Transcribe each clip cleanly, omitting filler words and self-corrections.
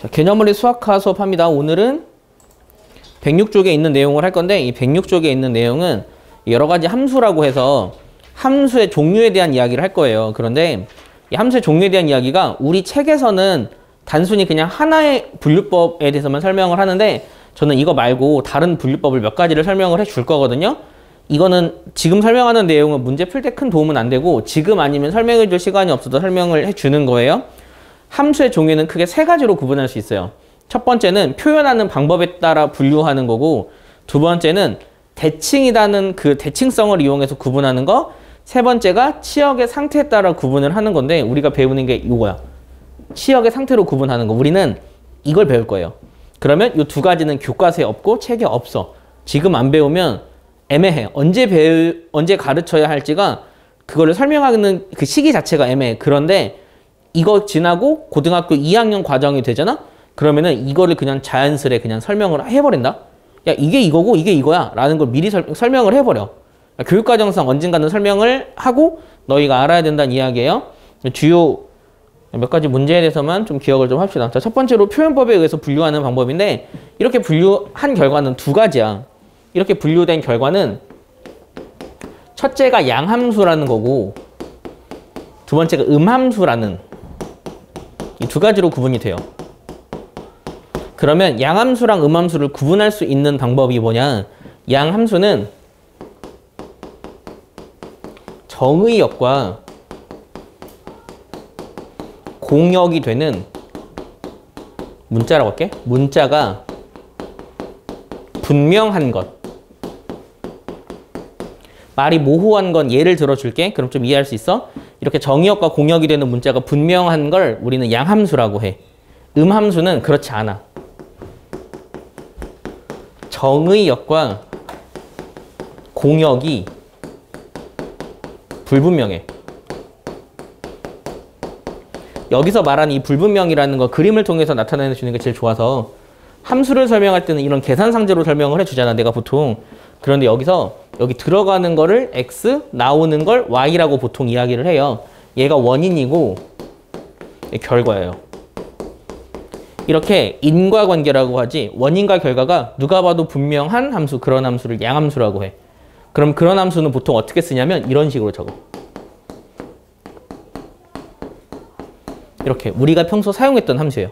자, 개념원리 수학화 수업합니다. 오늘은 106쪽에 있는 내용을 할 건데 이 106쪽에 있는 내용은 여러 가지 함수라고 해서 함수의 종류에 대한 이야기를 할 거예요. 그런데 이 함수의 종류에 대한 이야기가 우리 책에서는 단순히 그냥 하나의 분류법에 대해서만 설명을 하는데 저는 이거 말고 다른 분류법을 몇 가지를 설명을 해 줄 거거든요. 이거는 지금 설명하는 내용은 문제 풀 때 큰 도움은 안 되고 지금 아니면 설명해 줄 시간이 없어도 설명을 해 주는 거예요. 함수의 종류는 크게 세 가지로 구분할 수 있어요. 첫 번째는 표현하는 방법에 따라 분류하는 거고, 두 번째는 대칭이라는 그 대칭성을 이용해서 구분하는 거, 세 번째가 치역의 상태에 따라 구분을 하는 건데 우리가 배우는 게 이거야. 치역의 상태로 구분하는 거. 우리는 이걸 배울 거예요. 그러면 이 두 가지는 교과서에 없고 책에 없어. 지금 안 배우면 애매해. 언제 가르쳐야 할지가 그거를 설명하는 그 시기 자체가 애매해. 그런데 이거 지나고 고등학교 2학년 과정이 되잖아? 그러면은 이거를 그냥 자연스레 그냥 설명을 해버린다? 야, 이게 이거고 이게 이거야. 라는 걸 미리 설명을 해버려. 교육과정상 언젠가는 설명을 하고 너희가 알아야 된다는 이야기예요. 주요 몇 가지 문제에 대해서만 좀 기억을 좀 합시다. 자, 첫 번째로 표현법에 의해서 분류하는 방법인데 이렇게 분류한 결과는 두 가지야. 이렇게 분류된 결과는 첫째가 양함수라는 거고 두 번째가 음함수라는 이 두 가지로 구분이 돼요. 그러면 양함수랑 음함수를 구분할 수 있는 방법이 뭐냐? 양함수는 정의역과 공역이 되는 문자라고 할게. 문자가 분명한 것. 말이 모호한 건 예를 들어줄게. 그럼 좀 이해할 수 있어? 이렇게 정의역과 공역이 되는 문자가 분명한 걸 우리는 양함수라고 해. 음함수는 그렇지 않아. 정의역과 공역이 불분명해. 여기서 말하는 이 불분명이라는 거 그림을 통해서 나타내 주는 게 제일 좋아서 함수를 설명할 때는 이런 계산상제로 설명을 해주잖아, 내가 보통. 그런데 여기 들어가는 거를 x, 나오는 걸 y라고 보통 이야기를 해요. 얘가 원인이고 결과예요. 이렇게 인과관계라고 하지 원인과 결과가 누가 봐도 분명한 함수, 그런 함수를 양함수라고 해. 그럼 그런 함수는 보통 어떻게 쓰냐면 이런 식으로 적어. 이렇게 우리가 평소 사용했던 함수예요.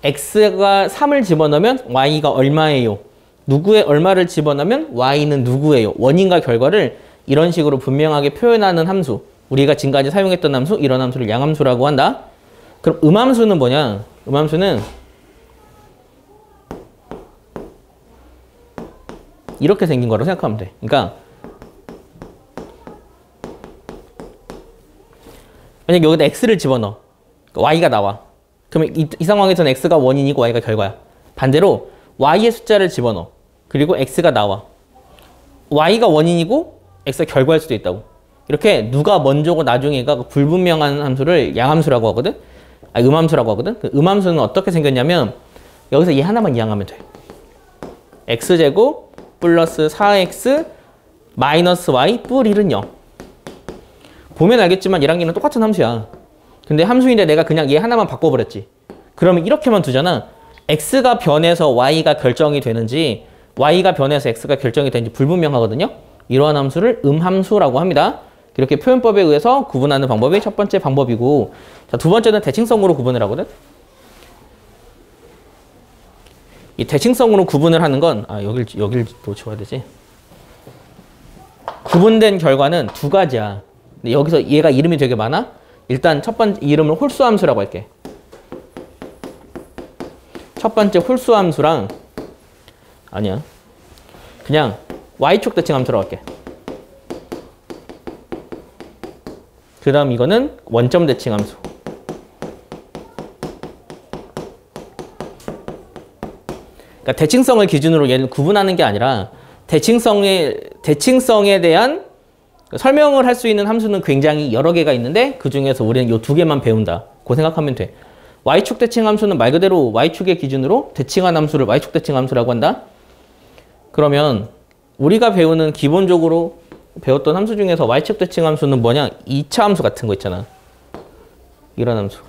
x가 3을 집어넣으면 y가 얼마예요? 누구의 얼마를 집어넣으면 y는 누구예요? 원인과 결과를 이런 식으로 분명하게 표현하는 함수. 우리가 지금까지 사용했던 함수, 이런 함수를 양함수라고 한다. 그럼 음함수는 뭐냐? 음함수는 이렇게 생긴 거라고 생각하면 돼. 그러니까 만약 여기다 x를 집어넣어. y가 나와. 그러면 이 상황에서는 x가 원인이고 y가 결과야. 반대로 y의 숫자를 집어넣어. 그리고 x가 나와. y가 원인이고 x가 결과일 수도 있다고. 이렇게 누가 먼저고 나중에가 불분명한 함수를 양함수라고 하거든. 음함수라고 하거든. 그 음함수는 어떻게 생겼냐면 여기서 얘 하나만 이항하면 돼. x제곱 플러스 4x 마이너스 y 뿔 1은 0. 보면 알겠지만 얘랑 얘는 똑같은 함수야. 근데 함수인데 내가 그냥 얘 하나만 바꿔버렸지. 그러면 이렇게만 두잖아. x가 변해서 y가 결정이 되는지 y가 변해서 x가 결정이 되는지 불분명하거든요. 이러한 함수를 음함수라고 합니다. 이렇게 표현법에 의해서 구분하는 방법이 첫 번째 방법이고, 자, 두 번째는 대칭성으로 구분을 하거든. 이 대칭성으로 구분을 하는 건 여길 또 지워야 되지. 구분된 결과는 두 가지야. 근데 여기서 얘가 이름이 되게 많아. 일단 첫 번째 이름을 홀수함수라고 할게. 첫 번째 홀수함수랑 아니야. 그냥 y축 대칭함수라고 할게. 그 다음 이거는 원점 대칭함수. 그러니까 대칭성을 기준으로 얘를 구분하는 게 아니라 대칭성에 대한 설명을 할 수 있는 함수는 굉장히 여러 개가 있는데 그 중에서 우리는 이 두 개만 배운다. 고 생각하면 돼. y축 대칭함수는 말 그대로 y축의 기준으로 대칭한 함수를 y축 대칭함수라고 한다. 그러면 우리가 배우는 기본적으로 배웠던 함수 중에서 y축 대칭함수는 뭐냐? 2차 함수 같은 거 있잖아. 이런 함수.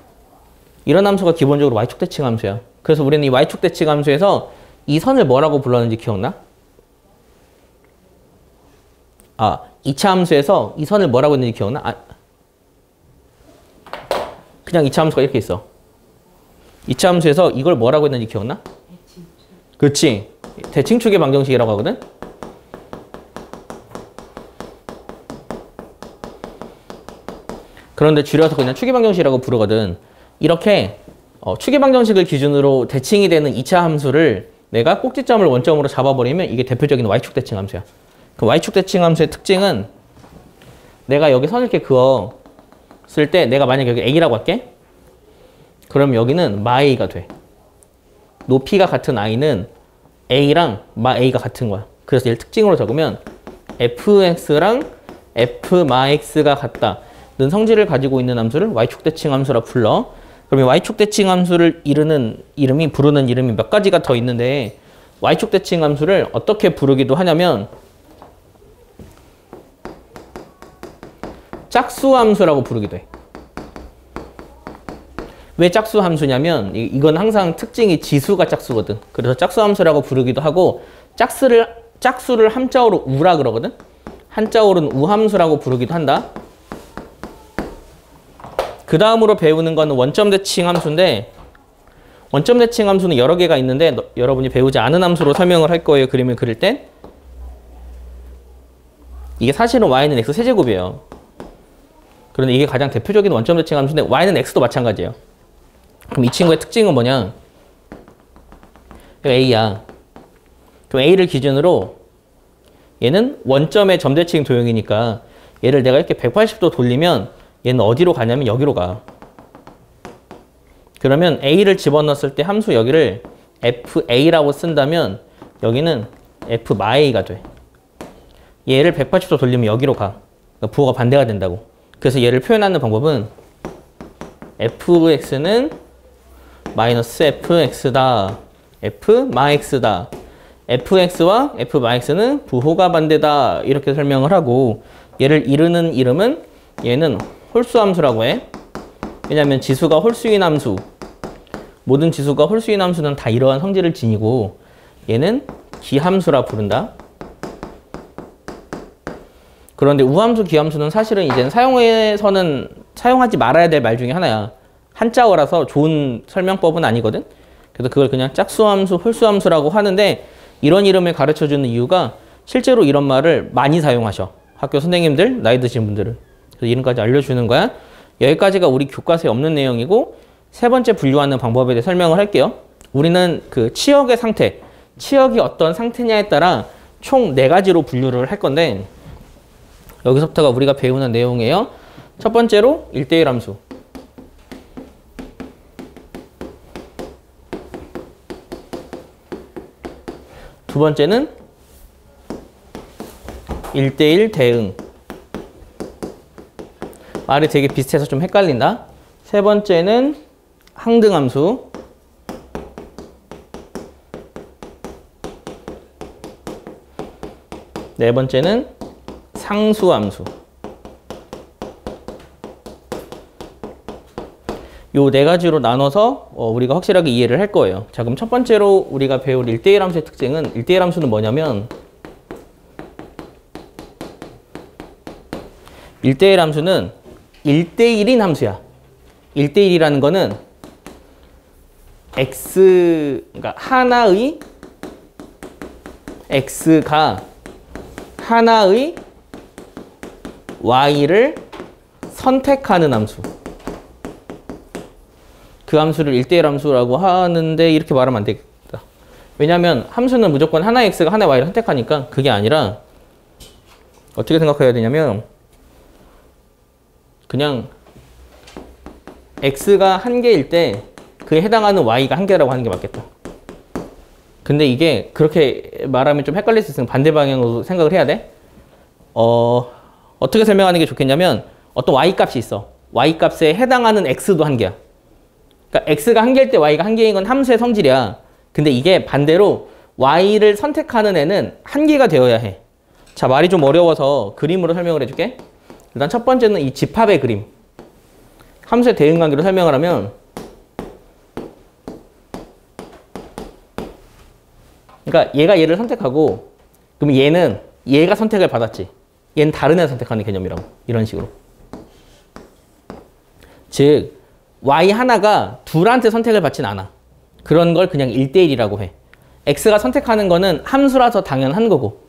이런 함수가 기본적으로 y축 대칭 함수야. 그래서 우리는 이 y축 대칭 함수에서 이 선을 뭐라고 불렀는지 기억나? 2차 함수에서 이 선을 뭐라고 했는지 기억나? 그냥 2차 함수가 이렇게 있어. 2차 함수에서 이걸 뭐라고 했는지 기억나? 그렇지. 대칭축의 방정식이라고 하거든? 그런데 줄여서 그냥 축의 방정식이라고 부르거든. 이렇게 축의 방정식을 기준으로 대칭이 되는 2차 함수를 내가 꼭지점을 원점으로 잡아버리면 이게 대표적인 y축 대칭 함수야. 그 y축 대칭 함수의 특징은 내가 여기 선을 이렇게 그었을 때 내가 만약에 여기 a라고 할게. 그럼 여기는 마a가 돼. 높이가 같은 i는 a랑 마a가 같은 거야. 그래서 얘를 특징으로 적으면 fx랑 f마x가 같다는 성질을 가지고 있는 함수를 y축 대칭 함수라 불러. 그럼 이 y축 대칭 함수를 부르는 이름이 몇 가지가 더 있는데 y축 대칭 함수를 어떻게 부르기도 하냐면 짝수 함수라고 부르기도 해. 왜 짝수 함수냐면 이건 항상 특징이 지수가 짝수거든. 그래서 짝수 함수라고 부르기도 하고 짝수를 한자어로 우라 그러거든. 한자어로는 우함수라고 부르기도 한다. 그 다음으로 배우는 거는 원점 대칭 함수인데 원점 대칭 함수는 여러 개가 있는데 여러분이 배우지 않은 함수로 설명을 할 거예요. 그림을 그릴 땐. 이게 사실은 y는 x 세제곱이에요. 그런데 이게 가장 대표적인 원점 대칭 함수인데 y는 x도 마찬가지예요. 그럼 이 친구의 특징은 뭐냐? a야. 그럼 a를 기준으로 얘는 원점의 점대칭 도형이니까 얘를 내가 이렇게 180도 돌리면 얘는 어디로 가냐면 여기로 가. 그러면 a를 집어넣었을 때 함수 여기를 fa라고 쓴다면 여기는 f마a가 돼. 얘를 180도 돌리면 여기로 가. 그러니까 부호가 반대가 된다고. 그래서 얘를 표현하는 방법은 fx는 마이너스 fx다. f마x다. fx와 f마x는 부호가 반대다. 이렇게 설명을 하고 얘를 이르는 이름은 얘는 홀수함수라고 해. 왜냐하면 지수가 홀수인 함수. 모든 지수가 홀수인 함수는 다 이러한 성질을 지니고 얘는 기함수라 부른다. 그런데 우함수, 기함수는 사실은 이제는 사용에서는 사용하지 말아야 될 말 중에 하나야. 한자어라서 좋은 설명법은 아니거든. 그래서 그걸 그냥 짝수함수, 홀수함수라고 하는데 이런 이름을 가르쳐주는 이유가 실제로 이런 말을 많이 사용하셔. 학교 선생님들, 나이 드신 분들은. 그래서 이름까지 알려주는 거야. 여기까지가 우리 교과서에 없는 내용이고 세 번째 분류하는 방법에 대해 설명을 할게요. 우리는 그 치역의 상태, 치역이 어떤 상태냐에 따라 총 4가지로 분류를 할 건데 여기서부터가 우리가 배우는 내용이에요. 첫 번째로 1대1 함수. 두 번째는 1대1 대응. 말이 되게 비슷해서 좀 헷갈린다. 세 번째는 항등함수. 네 번째는 상수함수. 요 4가지로 나눠서 우리가 확실하게 이해를 할 거예요. 자, 그럼 첫 번째로 우리가 배울 1대1 함수의 특징은 1대1 함수는 뭐냐면 1대1 함수는 1대1인 함수야. 1대1이라는 거는 그러니까 하나의 x가 하나의 y를 선택하는 함수. 그 함수를 1대1 함수라고 하는데 이렇게 말하면 안 되겠다. 왜냐하면 함수는 무조건 하나의 x가 하나의 y를 선택하니까 그게 아니라 어떻게 생각해야 되냐면 그냥 x가 1개일 때 그에 해당하는 y가 1개라고 하는 게 맞겠다. 근데 이게 그렇게 말하면 좀 헷갈릴 수 있으면 반대 방향으로 생각을 해야 돼. 어떻게 설명하는 게 좋겠냐면 어떤 y값이 있어. y값에 해당하는 x도 1개야. 그러니까 x가 1개일 때 y가 1개인 건 함수의 성질이야. 근데 이게 반대로 y를 선택하는 애는 1개가 되어야 해. 자, 말이 좀 어려워서 그림으로 설명을 해줄게. 일단 첫 번째는 이 집합의 그림. 함수의 대응관계로 설명을 하면 그러니까 얘가 얘를 선택하고 그럼 얘는 얘가 선택을 받았지. 얘는 다른 애 선택하는 개념이라고. 이런 식으로. 즉 y 하나가 둘한테 선택을 받진 않아. 그런 걸 그냥 1대1이라고 해. x가 선택하는 거는 함수라서 당연한 거고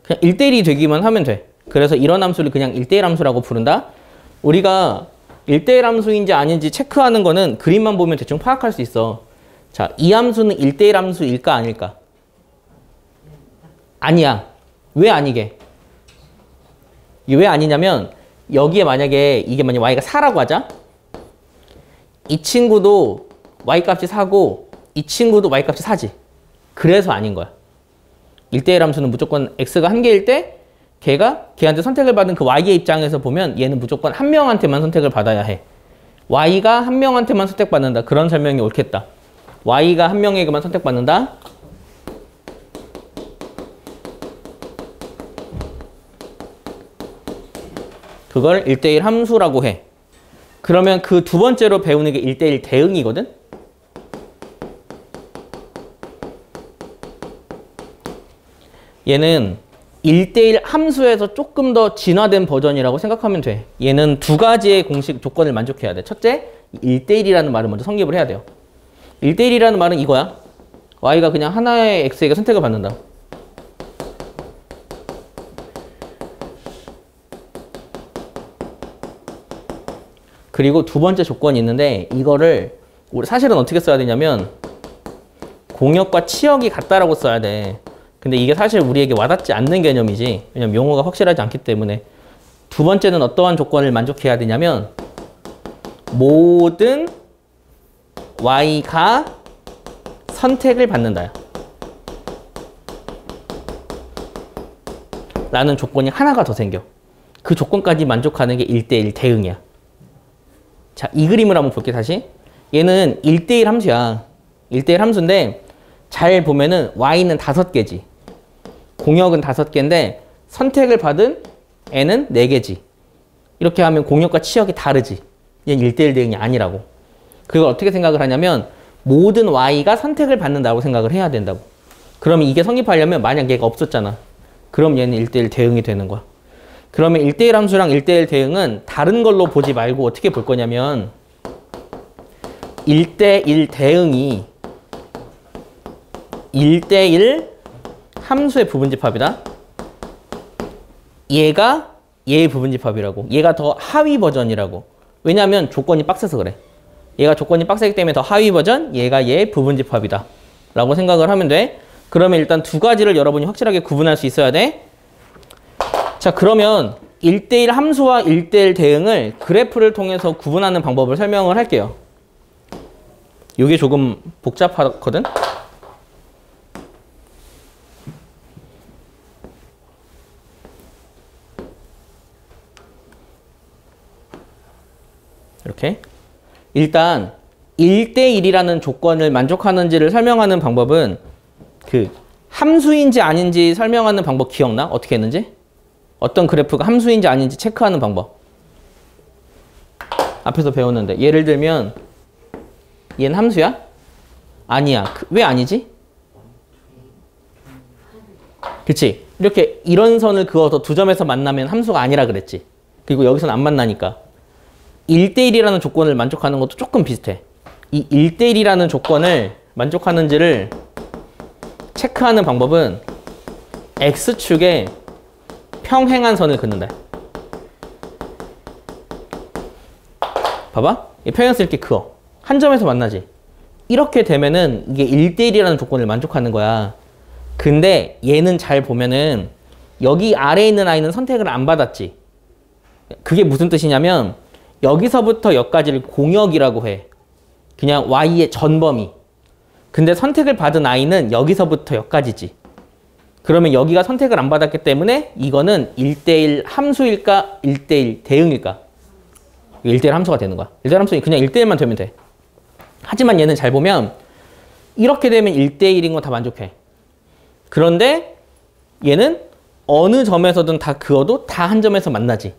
그냥 1대1이 되기만 하면 돼. 그래서 이런 함수를 그냥 1대1 함수라고 부른다. 우리가 1대1 함수인지 아닌지 체크하는 거는 그림만 보면 대충 파악할 수 있어. 자, 이 함수는 1대1 함수일까 아닐까? 아니야. 왜 아니게? 이게 왜 아니냐면 여기에 만약에 이게 만약 y가 4라고 하자. 이 친구도 y값이 4고 이 친구도 y값이 4지. 그래서 아닌 거야. 1대1 함수는 무조건 x가 한 개일 때 걔한테 선택을 받은 그 y의 입장에서 보면 얘는 무조건 한 명한테만 선택을 받아야 해. y가 한 명한테만 선택받는다. 그런 설명이 옳겠다. y가 한 명에게만 선택받는다. 그걸 1대1 함수라고 해. 그러면 그 두 번째로 배우는 게 1대1 대응이거든? 얘는 1대1 함수에서 조금 더 진화된 버전이라고 생각하면 돼. 얘는 두 가지의 공식 조건을 만족해야 돼. 첫째, 1대1이라는 말을 먼저 성립을 해야 돼요. 1대1이라는 말은 이거야. y가 그냥 하나의 x에게 선택을 받는다. 그리고 두 번째 조건이 있는데 이거를 우리 사실은 어떻게 써야 되냐면 공역과 치역이 같다라고 써야 돼. 근데 이게 사실 우리에게 와닿지 않는 개념이지. 왜냐면 용어가 확실하지 않기 때문에. 두 번째는 어떠한 조건을 만족해야 되냐면 모든 y가 선택을 받는다. 라는 조건이 하나가 더 생겨. 그 조건까지 만족하는 게 1대1 대응이야. 자, 이 그림을 한번 볼게 다시. 얘는 1대1 함수야. 1대1 함수인데 잘 보면은 y는 5개지. 공역은 5개인데 선택을 받은 n은 4개지. 이렇게 하면 공역과 치역이 다르지. 얘는 1대1 대응이 아니라고. 그걸 어떻게 생각을 하냐면 모든 y가 선택을 받는다고 생각을 해야 된다고. 그러면 이게 성립하려면 만약 얘가 없었잖아. 그럼 얘는 1대1 대응이 되는 거야. 그러면 1대1 함수랑 1대1 대응은 다른 걸로 보지 말고 어떻게 볼 거냐면 1대1 대응이 1대1 함수의 부분집합이다. 얘가 얘의 부분집합이라고. 얘가 더 하위 버전이라고. 왜냐하면 조건이 빡세서 그래. 얘가 조건이 빡세기 때문에 더 하위 버전, 얘가 얘의 부분집합이다 라고 생각을 하면 돼. 그러면 일단 두 가지를 여러분이 확실하게 구분할 수 있어야 돼. 자, 그러면 1대1 함수와 1대1 대응을 그래프를 통해서 구분하는 방법을 설명을 할게요. 이게 조금 복잡하거든? 이렇게. 일단 1대1이라는 조건을 만족하는지를 설명하는 방법은 그 함수인지 아닌지 설명하는 방법 기억나? 어떻게 했는지? 어떤 그래프가 함수인지 아닌지 체크하는 방법. 앞에서 배웠는데 예를 들면 얘는 함수야? 아니야. 왜 아니지? 그치? 이렇게 이런 선을 그어서 두 점에서 만나면 함수가 아니라 그랬지. 그리고 여기서는 안 만나니까. 1대1이라는 조건을 만족하는 것도 조금 비슷해. 이 1대1이라는 조건을 만족하는지를 체크하는 방법은 X축에 평행한 선을 긋는다. 봐봐. 이 평행선 이렇게 그어. 한 점에서 만나지. 이렇게 되면은 이게 1대1이라는 조건을 만족하는 거야. 근데 얘는 잘 보면은 여기 아래에 있는 아이는 선택을 안 받았지. 그게 무슨 뜻이냐면 여기서부터 여기까지를 공역이라고 해. 그냥 y의 전범위. 근데 선택을 받은 아이는 여기서부터 여기까지지. 그러면 여기가 선택을 안 받았기 때문에 이거는 1대1 함수일까? 1대1 대응일까? 1대1 함수가 되는 거야. 1대1 함수는 그냥 1대1만 되면 돼. 하지만 얘는 잘 보면 이렇게 되면 1대1인 거 다 만족해. 그런데 얘는 어느 점에서든 다 그어도 다 한 점에서 만나지.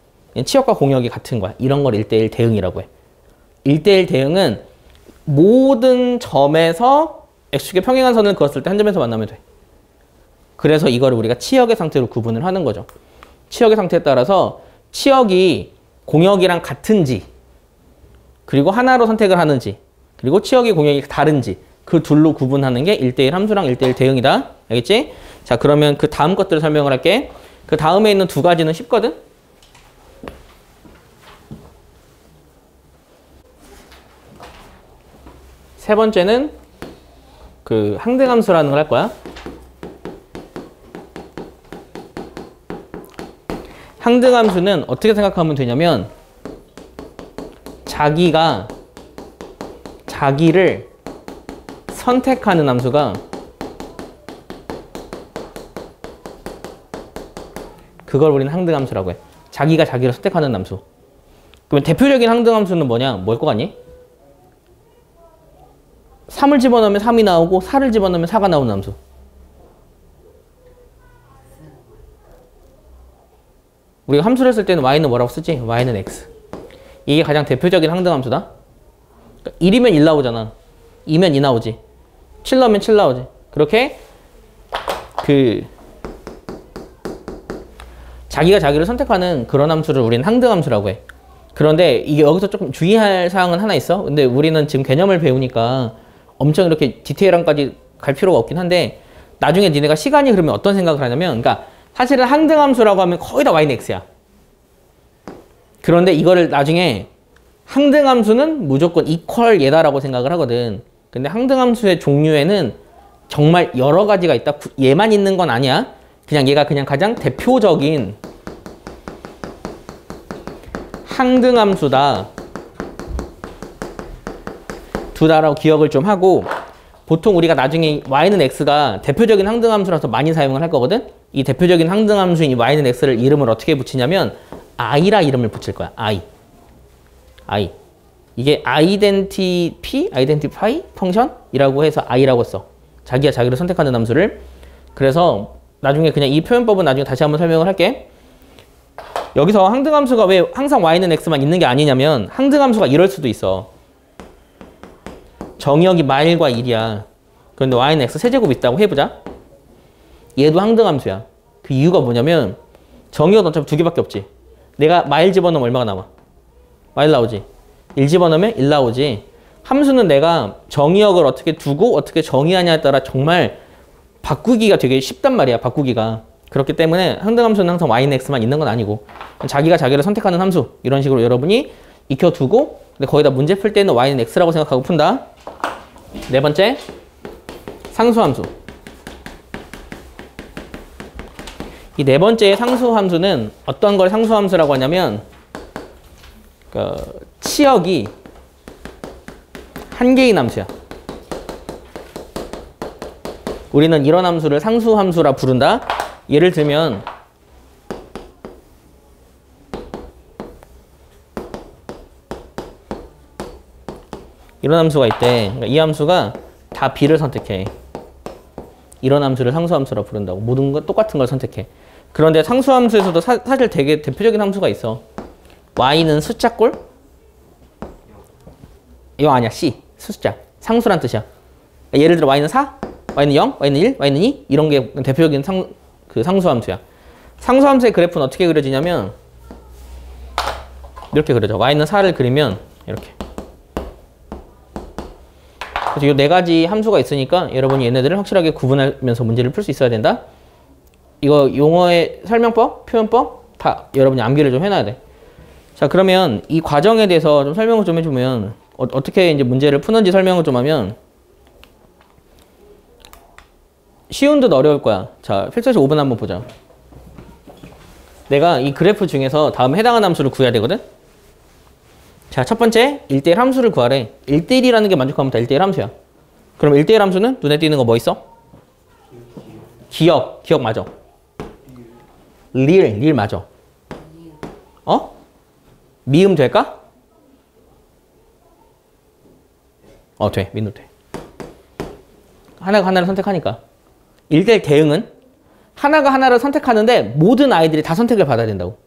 치역과 공역이 같은 거야. 이런 걸 1대1 대응이라고 해. 1대1 대응은 모든 점에서 X축의 평행한 선을 그었을 때 한 점에서 만나면 돼. 그래서 이거를 우리가 치역의 상태로 구분을 하는 거죠. 치역의 상태에 따라서 치역이 공역이랑 같은지, 그리고 하나로 선택을 하는지, 그리고 치역이 공역이 다른지, 그 둘로 구분하는 게 1대1 함수랑 1대1 대응이다. 알겠지? 자, 그러면 그 다음 것들을 설명을 할게. 그 다음에 있는 두 가지는 쉽거든? 세 번째는 그 항등함수라는 걸 할 거야. 항등함수는 어떻게 생각하면 되냐면 자기를 선택하는 함수가 그걸 우리는 항등함수라고 해. 자기가 자기를 선택하는 함수. 그러면 대표적인 항등함수는 뭐냐? 뭘 것 같니? 3을 집어넣으면 3이 나오고 4를 집어넣으면 4가 나오는 함수. 우리가 함수를 쓸 때는 y는 뭐라고 쓰지? y는 x. 이게 가장 대표적인 항등함수다. 그러니까 1이면 1 나오잖아. 2면 2 나오지. 7 넣으면 7 나오지. 그렇게 자기가 자기를 선택하는 그런 함수를 우리는 항등함수라고 해. 그런데 이게 여기서 조금 주의할 사항은 하나 있어. 근데 우리는 지금 개념을 배우니까 엄청 이렇게 디테일함까지 갈 필요가 없긴 한데 나중에 니네가 시간이 흐르면 어떤 생각을 하냐면 그러니까 사실은 항등함수라고 하면 거의 다 y는 x야. 그런데 이거를 나중에 항등함수는 무조건 이퀄 얘다라고 생각을 하거든. 근데 항등함수의 종류에는 정말 여러 가지가 있다. 얘만 있는 건 아니야. 그냥 얘가 그냥 가장 대표적인 항등함수다. 두다라고 기억을 좀 하고 보통 우리가 나중에 y는 x가 대표적인 항등함수라서 많이 사용을 할 거거든. 이 대표적인 항등함수인 이 y는 x를 이름을 어떻게 붙이냐면 i라 이름을 붙일 거야. i. 이게 identify 펑션이라고 해서 i라고 써. 자기가 자기를 선택하는 함수를. 그래서 나중에 그냥 이 표현법은 나중에 다시 한번 설명을 할게. 여기서 항등함수가 왜 항상 y는 x만 있는 게 아니냐면 항등함수가 이럴 수도 있어. 정의역이 마일과 1이야. 그런데 y는 x 세제곱 있다고 해보자. 얘도 항등함수야. 그 이유가 뭐냐면 정의역은 어차피 두 개밖에 없지. 내가 마일 집어넣으면 얼마가 나와? 마일 나오지. 1 집어넣으면 1 나오지. 함수는 내가 정의역을 어떻게 두고 어떻게 정의하냐에 따라 정말 바꾸기가 되게 쉽단 말이야. 바꾸기가. 그렇기 때문에 항등함수는 항상 y는 x만 있는 건 아니고 자기가 자기를 선택하는 함수 이런 식으로 여러분이 익혀두고 근데 거기다 문제 풀 때는 y는 x라고 생각하고 푼다. 네 번째 상수함수. 이 네 번째 상수함수는 어떤 걸 상수함수라고 하냐면 치역이 한 개인 함수야. 우리는 이런 함수를 상수함수라 부른다. 예를 들면 이런 함수가 있대. 그러니까 이 함수가 다 b를 선택해. 이런 함수를 상수함수라 부른다고. 모든 거 똑같은 걸 선택해. 그런데 상수함수에서도 사실 되게 대표적인 함수가 있어. y는 숫자꼴? 이거 아니야. c. 숫자. 상수란 뜻이야. 예를 들어 y는 4, y는 0, y는 1, y는 2 이런 게 대표적인 상수함수야. 상수함수의 그래프는 어떻게 그려지냐면 이렇게 그려져. y는 4를 그리면 이렇게. 그래서 이 네 가지 함수가 있으니까 여러분이 얘네들을 확실하게 구분하면서 문제를 풀 수 있어야 된다. 이거 용어의 설명법, 표현법 다 여러분이 암기를 좀 해놔야 돼. 자, 그러면 이 과정에 대해서 좀 설명을 좀 해주면 어떻게 이제 문제를 푸는지 설명을 좀 하면 쉬운 듯 어려울 거야. 자, 필서시 5번 한번 보자. 내가 이 그래프 중에서 다음 해당하는 함수를 구해야 되거든. 자, 첫 번째 1대1 함수를 구하래. 1대1이라는 게 만족하면 다 1대1 함수야. 그럼 1대1 함수는 눈에 띄는 거 뭐 있어? 기억 맞아. 릴 맞아. 미음 될까? 돼. 민도 돼. 하나가 하나를 선택하니까. 1대1 대응은 하나가 하나를 선택하는데 모든 아이들이 다 선택을 받아야 된다고.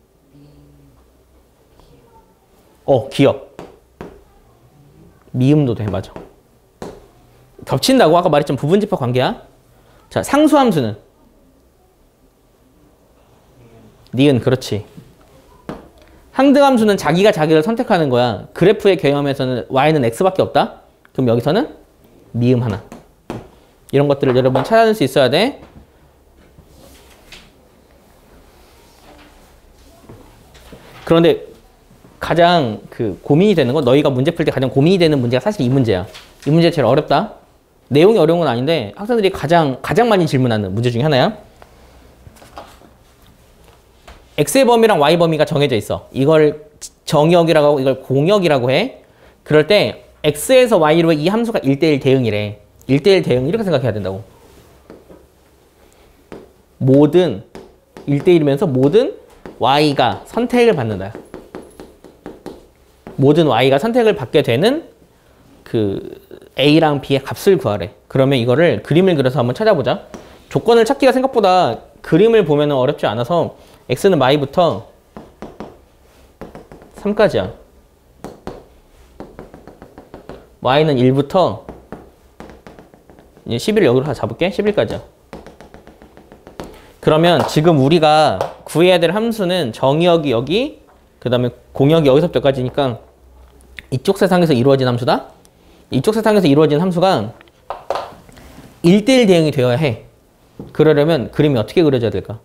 기억. 미음도 돼. 맞아. 겹친다고? 아까 말했지만 부분집합 관계야. 자, 상수함수는 니은, 그렇지. 항등함수는 자기가 자기를 선택하는 거야. 그래프의 개념에서는 y는 x밖에 없다. 그럼 여기서는 미음 하나. 이런 것들을 여러분 찾아낼 수 있어야 돼. 그런데 가장 고민이 되는 거, 너희가 문제 풀 때 가장 고민이 되는 문제가 사실 이 문제야. 이 문제가 제일 어렵다. 내용이 어려운 건 아닌데 학생들이 가장 많이 질문하는 문제 중에 하나야. x의 범위랑 y 범위가 정해져 있어. 이걸 정의역이라고 하고 이걸 공역이라고 해. 그럴 때 x에서 y로 이 함수가 1대1 대응이래. 1대1 대응 이렇게 생각해야 된다고. 모든 1대1이면서 모든 y가 선택을 받는다. 모든 y가 선택을 받게 되는 a랑 b의 값을 구하래. 그러면 이거를 그림을 그려서 한번 찾아보자. 조건을 찾기가 생각보다 그림을 보면 어렵지 않아서 x는 y부터 3까지야. y는 1부터 11을 여기로 다 잡을게. 11까지야. 그러면 지금 우리가 구해야 될 함수는 정의역이 여기, 그 다음에 공역이 여기서부터 여기까지니까 이쪽 세상에서 이루어진 함수다. 이쪽 세상에서 이루어진 함수가 1대1 대응이 되어야 해. 그러려면 그림이 어떻게 그려져야 될까?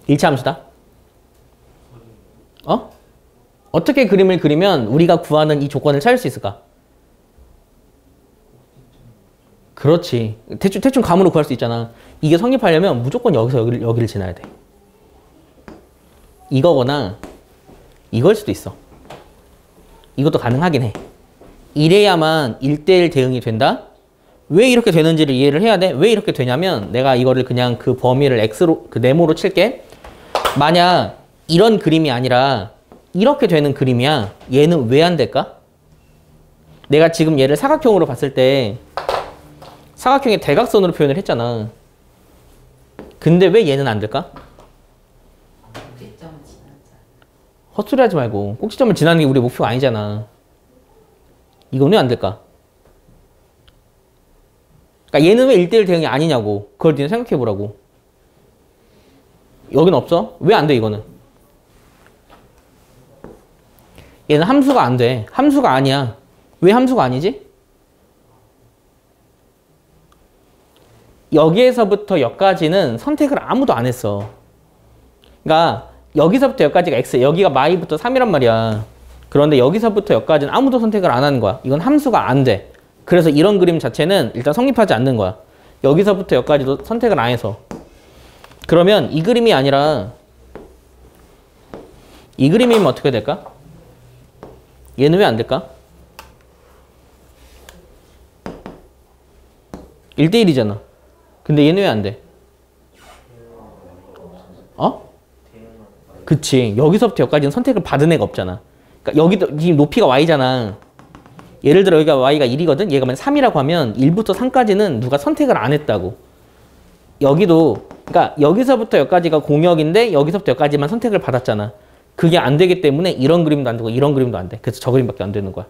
1차 함수다. 어떻게 그림을 그리면 우리가 구하는 이 조건을 찾을 수 있을까? 그렇지. 대충 감으로 구할 수 있잖아. 이게 성립하려면 무조건 여기서 여기를 지나야 돼. 이거거나 이걸 수도 있어. 이것도 가능하긴 해. 이래야만 1대1 대응이 된다? 왜 이렇게 되는지를 이해를 해야 돼. 왜 이렇게 되냐면 내가 이거를 그냥 그 범위를 x로, 네모로 칠게. 만약 이런 그림이 아니라 이렇게 되는 그림이야. 얘는 왜 안 될까? 내가 지금 얘를 사각형으로 봤을 때 사각형의 대각선으로 표현을 했잖아. 근데 왜 얘는 안 될까? 헛소리 하지 말고 꼭지점을 지나는 게 우리 목표가 아니잖아. 이건 왜 안 될까? 그러니까 얘는 왜 1대1 대응이 아니냐고. 그걸 니네 생각해 보라고. 여긴 없어? 왜 안 돼 이거는? 얘는 함수가 안 돼. 함수가 아니야. 왜 함수가 아니지? 여기에서부터 여기까지는 선택을 아무도 안 했어. 그러니까 여기서부터 여기까지가 x, 여기가 y부터 3이란 말이야. 그런데 여기서부터 여기까지는 아무도 선택을 안 하는 거야. 이건 함수가 안 돼. 그래서 이런 그림 자체는 일단 성립하지 않는 거야. 여기서부터 여기까지도 선택을 안 해서. 그러면 이 그림이 아니라 이 그림이면 어떻게 될까? 얘는 왜 안 될까? 1대1이잖아. 근데 얘는 왜 안 돼? 그치. 여기서부터 여기까지는 선택을 받은 애가 없잖아. 그러니까 여기도 지금 높이가 y잖아. 예를 들어 여기가 y가 1이거든. 얘가 만약 3이라고 하면 1부터 3까지는 누가 선택을 안 했다고. 여기도 그러니까 여기서부터 여기까지가 공역인데 여기서부터 여기까지만 선택을 받았잖아. 그게 안 되기 때문에 이런 그림도 안 되고 이런 그림도 안 돼. 그래서 저 그림밖에 안 되는 거야.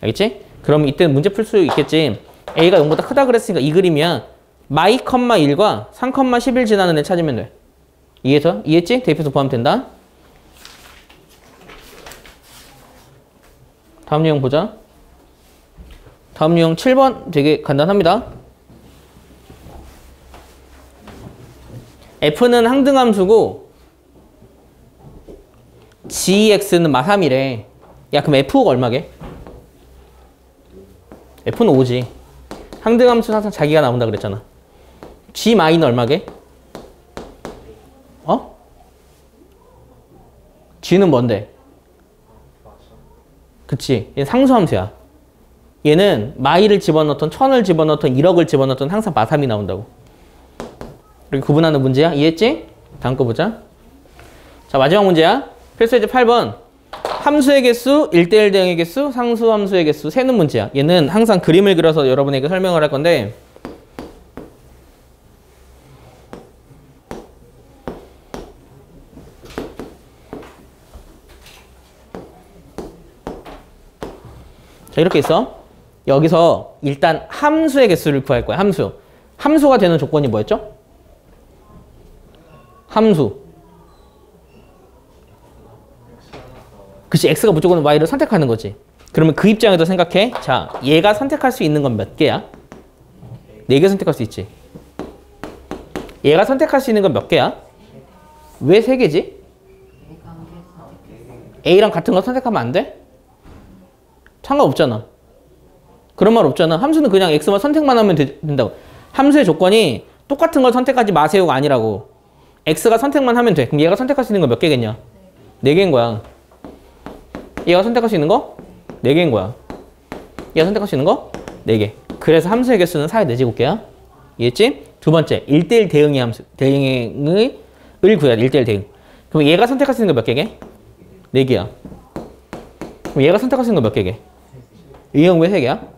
알겠지? 그럼 이때는 문제 풀 수 있겠지. a가 0보다 크다 그랬으니까 이 그림이야. y, 1과 3, 11 지나는 애 찾으면 돼. 이해했어? 이해했지? 대입해서 포함 된다. 다음 유형 보자. 다음 유형 7번 되게 간단합니다. f는 항등함수고 gx는 마3이래. 야 그럼 f가 얼마게? f는 5지. 항등함수 항상 자기가 나온다 그랬잖아. g는 얼마게? g는 뭔데? 그치. 얘는 상수함수야. 얘는 마이를 집어넣던 1000을 집어넣던 1억을 집어넣던 항상 마3이 나온다고. 이렇게 구분하는 문제야. 이해했지? 다음 거 보자. 자 마지막 문제야. 필수예제 8번. 함수의 개수, 1대1 대응의 개수, 상수함수의 개수 세는 문제야. 얘는 항상 그림을 그려서 여러분에게 설명을 할 건데 자 이렇게 있어. 여기서 일단 함수의 개수를 구할 거야. 함수가 되는 조건이 뭐였죠? 함수. 그치, x가 무조건 y를 선택하는 거지. 그러면 그 입장에서 생각해. 자, 얘가 선택할 수 있는 건 몇 개야? 4개 선택할 수 있지. 얘가 선택할 수 있는 건 몇 개야? 왜 3개지? A랑 같은 거 선택하면 안 돼? 상관없잖아. 그런 말 없잖아. 함수는 그냥 x만 선택만 하면 된다고. 함수의 조건이 똑같은 걸 선택하지 마세요가 아니라고. x가 선택만 하면 돼. 그럼 얘가 선택할 수 있는 거 몇 개겠냐? 4개인 거야. 얘가 선택할 수 있는 거? 4개인 거야. 얘가 선택할 수 있는 거? 4개. 그래서 함수의 개수는 4의 4제곱개야. 이해했지? 두 번째, 1대1 대응의 함수. 대응을 구해야 돼. 1대1 대응. 그럼 얘가 선택할 수 있는 거 몇 개게? 4개야. 그럼 얘가 선택할 수 있는 거 몇 개게? 의형 왜 3개야?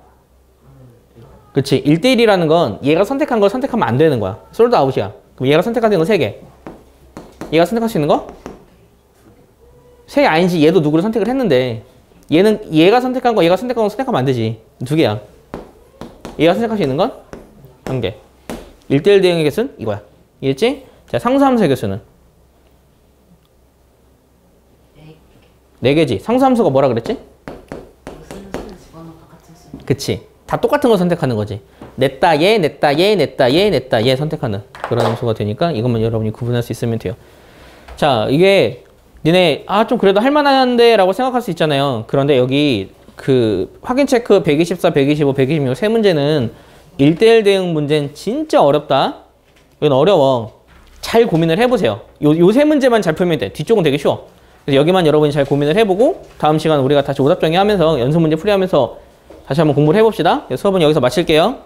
그치. 1대1이라는 건 얘가 선택한 걸 선택하면 안 되는 거야. 솔드 아웃이야. 그럼 얘가 선택할 수 있는 거 3개. 얘가 선택할 수 있는 거? 3개 아니지. 얘도 누구를 선택을 했는데 얘가 선택한 거 얘가 선택한 거 선택하면 안 되지. 2개야. 얘가 선택할 수 있는 건 1개. 1대1 대응의 개수는 이거야. 이해했지? 자, 상수함수의 개수는 4개지. 상수함수가 뭐라 그랬지? 그치. 다 똑같은 거 선택하는 거지. 냈다 얘, 냈다 얘, 냈다 얘, 냈다 얘 선택하는 그런 함수가 되니까 이것만 여러분이 구분할 수 있으면 돼요. 자, 이게 니네 좀 그래도 할만한데 라고 생각할 수 있잖아요. 그런데 여기 그 확인 체크 124, 125, 126 세 문제는 1대1 대응 문제는 진짜 어렵다. 이건 어려워. 잘 고민을 해보세요. 요 세 문제만 잘 풀면 돼. 뒤쪽은 되게 쉬워. 그래서 여기만 여러분이 잘 고민을 해보고 다음 시간 우리가 다시 오답 정리하면서 연습 문제 풀이하면서 다시 한번 공부를 해봅시다. 수업은 여기서 마칠게요.